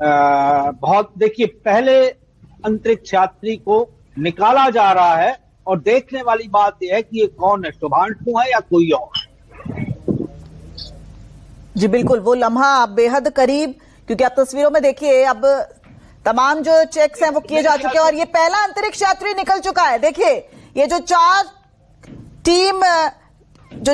बहुत देखिए, पहले अंतरिक्ष यात्री को निकाला जा रहा है और देखने वाली बात यह है कि ये कौन है, शुभांशु है या कोई और। जी बिल्कुल, वो लम्हा बेहद करीब, क्योंकि आप तस्वीरों में देखिए अब तमाम जो चेक्स हैं वो किए जा चुके हैं और ये पहला अंतरिक्ष यात्री निकल चुका है। देखिए ये जो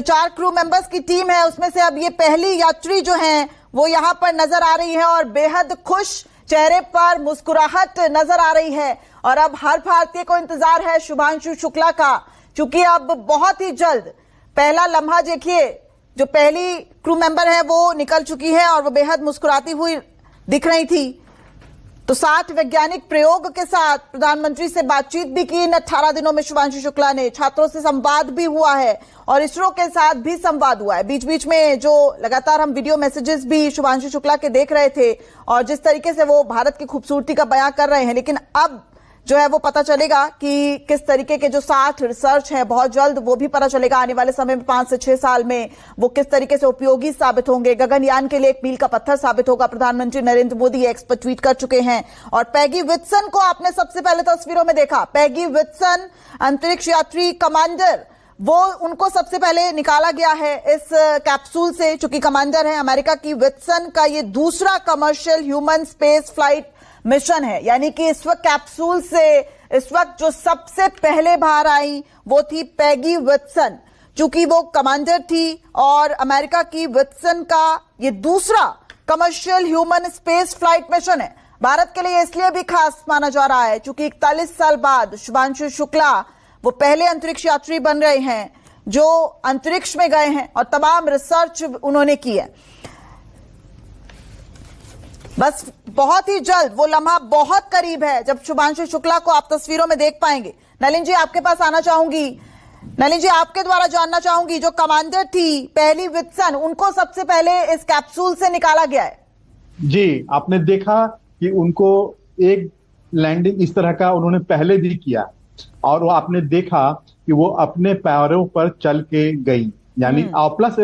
चार क्रू मेंबर्स की टीम है उसमें से अब ये पहली यात्री जो हैं वो यहां पर नजर आ रही है और बेहद खुश चेहरे पर मुस्कुराहट नजर आ रही है। और अब हर भारतीय को इंतजार है शुभांशु शुक्ला का, क्योंकि अब बहुत ही जल्द पहला लम्हा देखिए, जो पहली क्रू मेंबर है वो निकल चुकी है और वो बेहद मुस्कुराती हुई दिख रही थी। तो 60 वैज्ञानिक प्रयोग के साथ प्रधानमंत्री से बातचीत भी की इन 18 दिनों में शुभांशु शुक्ला ने, छात्रों से संवाद भी हुआ है और इसरो के साथ भी संवाद हुआ है। बीच बीच में जो लगातार हम वीडियो मैसेजेस भी शुभांशु शुक्ला के देख रहे थे और जिस तरीके से वो भारत की खूबसूरती का बयां कर रहे हैं, लेकिन अब जो है वो पता चलेगा कि किस तरीके के जो 60 रिसर्च है बहुत जल्द वो भी पता चलेगा आने वाले समय में 5 से 6 साल में वो किस तरीके से उपयोगी साबित होंगे। गगनयान के लिए एक मील का पत्थर साबित होगा। प्रधानमंत्री नरेंद्र मोदी एक्स पर ट्वीट कर चुके हैं। और पैगी विट्सन को आपने सबसे पहले तस्वीरों में देखा। पैगी विट्सन अंतरिक्ष यात्री कमांडर, वो उनको सबसे पहले निकाला गया है इस कैप्सूल से, चूंकि कमांडर है अमेरिका की। विट्सन का ये दूसरा commercial human space flight mission है, यानी कि इस वक्त कैप्सूल से इस वक्त जो सबसे पहले बाहर आई वो थी पैगी विट्सन, चूंकि वो कमांडर थी। और अमेरिका की विट्सन का ये दूसरा commercial human space flight mission है। भारत के लिए इसलिए भी खास माना जा रहा है क्योंकि 41 साल बाद शुभांशु शुक्ला वो पहले अंतरिक्ष यात्री बन रहे हैं जो अंतरिक्ष में गए हैं और तमाम रिसर्च उन्होंने की है। बस बहुत ही जल्द वो लम्हा बहुत करीब है जब शुभांशु शुक्ला को आप तस्वीरों में देख पाएंगे। नलिन जी आपके पास आना चाहूंगी। नलिन जी आपके द्वारा जानना चाहूंगी, जो कमांडर थी पहली विट्सन, उनको सबसे पहले इस कैप्सूल से निकाला गया है। जी, आपने देखा कि उनको एक लैंडिंग इस तरह का उन्होंने पहले भी किया और वो आपने देखा कि वो अपने पैरों पर चल के गई, यानी प्लस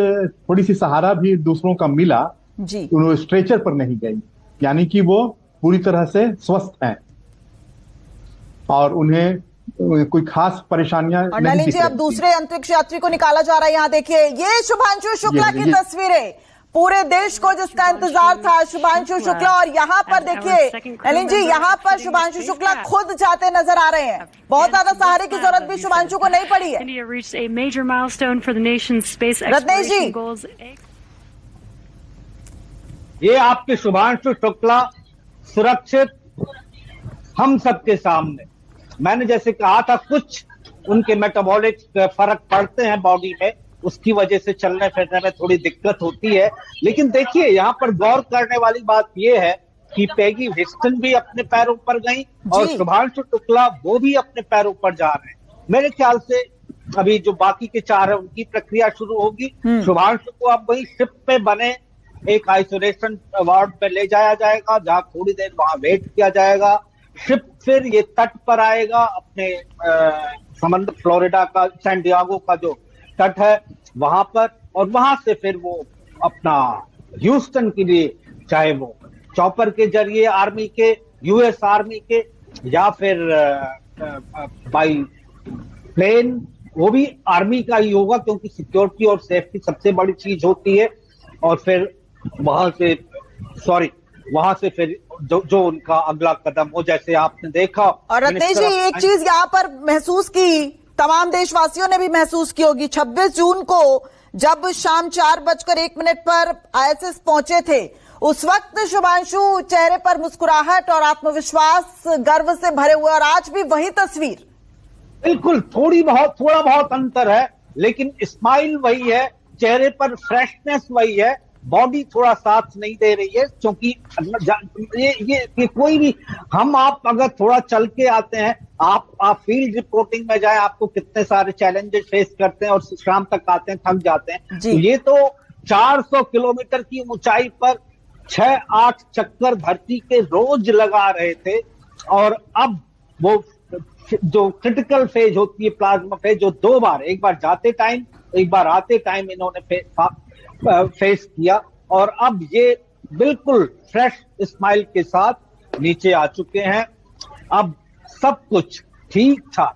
थोड़ी सी सहारा भी दूसरों का मिला जी। उन्होंने स्ट्रेचर पर नहीं गई, यानी कि वो पूरी तरह से स्वस्थ हैं और उन्हें कोई खास परेशानियां नहीं। नलिन जी अब दूसरे अंतरिक्ष यात्री को निकाला जा रहा है। यहाँ देखिए ये शुभांशु शुक्ला की तस्वीरें, पूरे देश को जिसका इंतजार था शुभांशु शुक्ला। और यहाँ पर देखिए नलिन जी, यहाँ पर शुभांशु शुक्ला खुद जाते नजर आ रहे हैं। बहुत ज्यादा सहारे की जरूरत भी शुभांशु को नहीं पड़ी है। रत्नेश जी, ये आपके शुभांशु शुक्ला सुरक्षित हम सबके सामने। मैंने जैसे कहा था कुछ उनके मेटाबॉलिक फर्क पड़ते हैं बॉडी में, उसकी वजह से चलने फिरने में थोड़ी दिक्कत होती है। लेकिन देखिए यहाँ पर गौर करने वाली बात यह है कि पैगी विट्सन भी अपने पैरों पर गई और शुभांशु शुक्ला वो भी अपने पैरों पर जा रहे हैं। मेरे ख्याल से अभी जो बाकी के 4 है उनकी प्रक्रिया शुरू होगी। शुभांशु को अब वही शिप पे बने एक आइसोलेशन वार्ड पे ले जाया जाएगा, जहां थोड़ी देर वहां वेट किया जाएगा। शिप फिर ये तट पर आएगा, अपने समुद्र फ्लोरिडा का सैन डिएगो का जो तट है वहां पर, और वहां से फिर वो अपना ह्यूस्टन के लिए, चाहे वो चॉपर के जरिए आर्मी के, यूएस आर्मी के, या फिर बाई प्लेन, वो भी आर्मी का ही होगा क्योंकि सिक्योरिटी और सेफ्टी सबसे बड़ी चीज होती है। और फिर वहां से फिर जो उनका अगला कदम हो, जैसे आपने देखा। और रत्नेश जी एक चीज यहाँ पर महसूस की, तमाम देशवासियों ने भी महसूस की होगी, 26 जून को जब शाम 4:01 पर ISS पहुंचे थे, उस वक्त शुभांशु चेहरे पर मुस्कुराहट और आत्मविश्वास गर्व से भरे हुए, और आज भी वही तस्वीर। बिल्कुल, थोड़ा बहुत अंतर है, लेकिन स्माइल वही है, चेहरे पर फ्रेशनेस वही है, बॉडी थोड़ा साथ नहीं दे रही है क्योंकि ये कोई भी, हम आप अगर थोड़ा चल के आते हैं, आप फील्ड रिपोर्टिंग में जाए, आपको कितने सारे चैलेंजेस फेस करते हैं और शाम तक आते हैं, थक जाते हैं। तो ये तो 400 किलोमीटर की ऊंचाई पर 6-8 चक्कर धरती के रोज लगा रहे थे, और अब वो जो क्रिटिकल फेज होती है, प्लाज्मा फेज, जो 2 बार, एक बार जाते टाइम एक बार आते टाइम इन्होंने फेस किया, और अब ये बिल्कुल फ्रेश स्माइल के साथ नीचे आ चुके हैं। अब सब कुछ ठीक ठाक